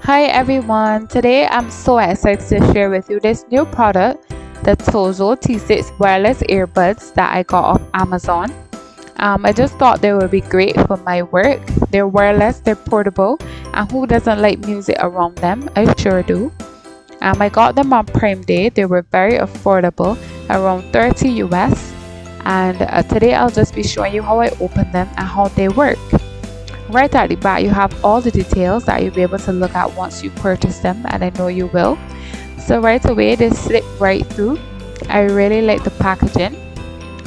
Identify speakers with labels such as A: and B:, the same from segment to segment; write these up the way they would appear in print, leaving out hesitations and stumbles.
A: Hi everyone, today I'm so excited to share with you this new product, the Tozo T6 wireless earbuds that I got off Amazon. I just thought they would be great for my work. They're wireless, they're portable, and who doesn't like music around them? I sure do. I got them on Prime Day. They were very affordable, around 30 US. And today I'll just be showing you how I open them and how they work. Right at the back, you have all the details that you'll be able to look at once you purchase them, and I know you will. So right away, they slip right through. I really like the packaging.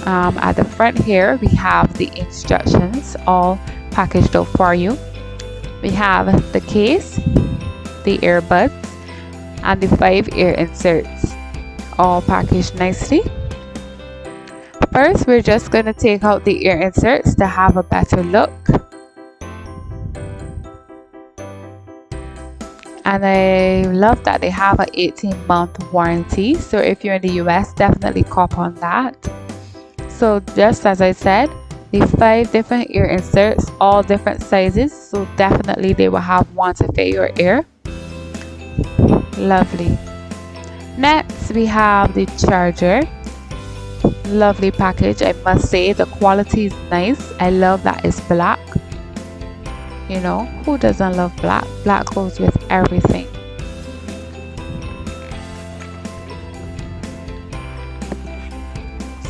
A: At the front here, we have the instructions all packaged up for you. We have the case, the earbuds, and the 5 ear inserts, all packaged nicely. First, we're just going to take out the ear inserts to have a better look. And I love that they have an 18-month warranty, so if you're in the US, definitely cop on that. So just as I said, the 5 different ear inserts, all different sizes, so definitely they will have one to fit your ear. Lovely. Next we have the charger. Lovely package, I must say. The quality is nice. I love that it's black. You know, who doesn't love black? Black goes with everything.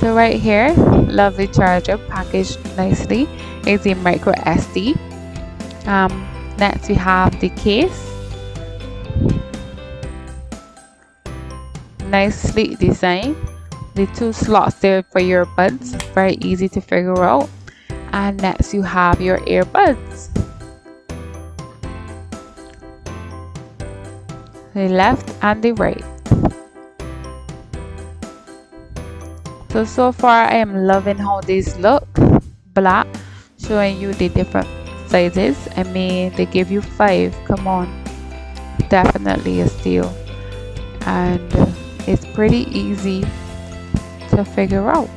A: So right here, lovely charger packaged nicely. It's a micro SD. Next we have the case. Nice sleek design. The 2 slots there for your buds, very easy to figure out. And next you have your earbuds. The left and the right. So far I am loving how these look. Black, showing you the different sizes. I mean, they give you 5. Come on, definitely a steal. And it's pretty easy to figure out.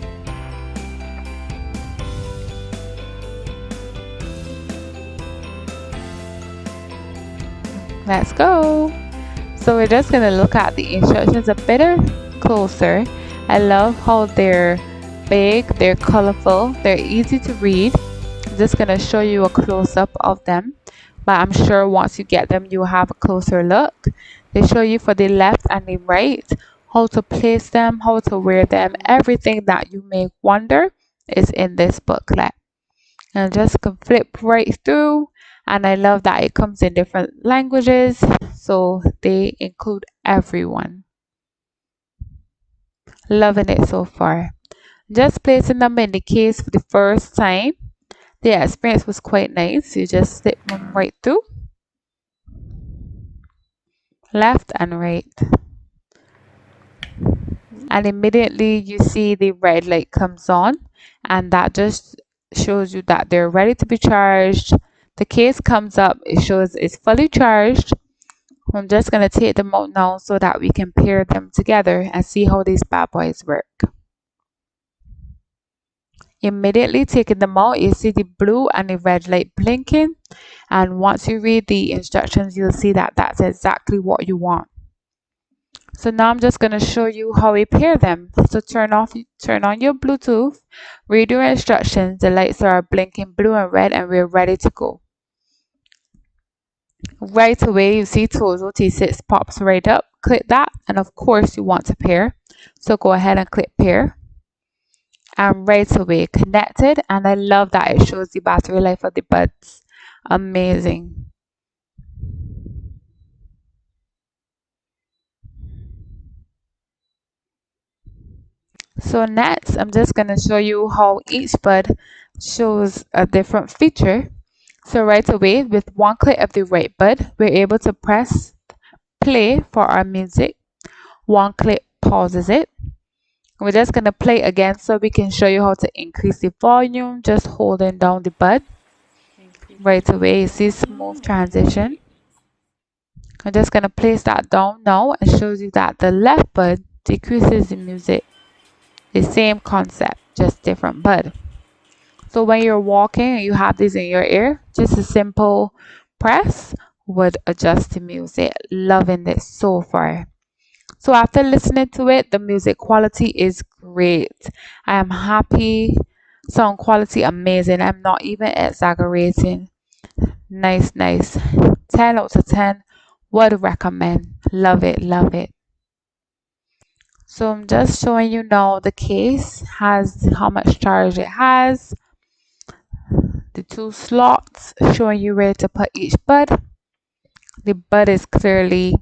A: Let's go. So we're just gonna look at the instructions a bit closer. I love how they're big, they're colorful, they're easy to read. I'm just gonna show you a close-up of them, but I'm sure once you get them you'll have a closer look. They show you for the left and the right, how to place them, how to wear them. Everything that you may wonder is in this booklet. And just can flip right through, and I love that it comes in different languages, so they include everyone. Loving it so far. Just placing them in the case for the first time, the experience was quite nice. You just slip them right through, left and right, and immediately you see the red light comes on, and that just shows you that they're ready to be charged. The case comes up, it shows it's fully charged. I'm just going to take them out now so that we can pair them together and see how these bad boys work. Immediately taking them out, you see the blue and the red light blinking, and once you read the instructions you'll see that that's exactly what you want. So now I'm just going to show you how we pair them. So turn on your Bluetooth, read your instructions. The lights are blinking blue and red, and we're ready to go. Right away you see Tozo T6 pops right up. Click that, and of course you want to pair, so go ahead and click pair, and right away connected. And I love that it shows the battery life of the buds. Amazing. So next I'm just going to show you how each bud shows a different feature. So right away, with one click of the right bud, we're able to press play for our music. One click pauses it. We're just going to play again so we can show you how to increase the volume, just holding down the bud. Right away you see smooth transition. I'm just going to place that down now and shows you that the left bud decreases the music. The same concept, just different bud. So when you're walking and you have these in your ear, just a simple press would adjust to music. Loving this so far. So after listening to it, the music quality is great. I am happy. Sound quality amazing. I'm not even exaggerating. Nice, nice. 10 out of 10. Would recommend. Love it, love it. So I'm just showing you now the case has how much charge it has. The two slots showing you where to put each bud. The bud is clearly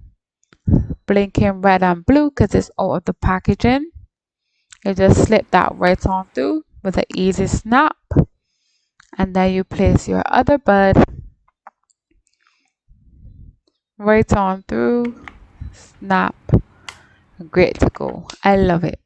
A: blinking red and blue because it's out of the packaging. You just slip that right on through with an easy snap, and then you place your other bud right on through, snap, great to go. I love it.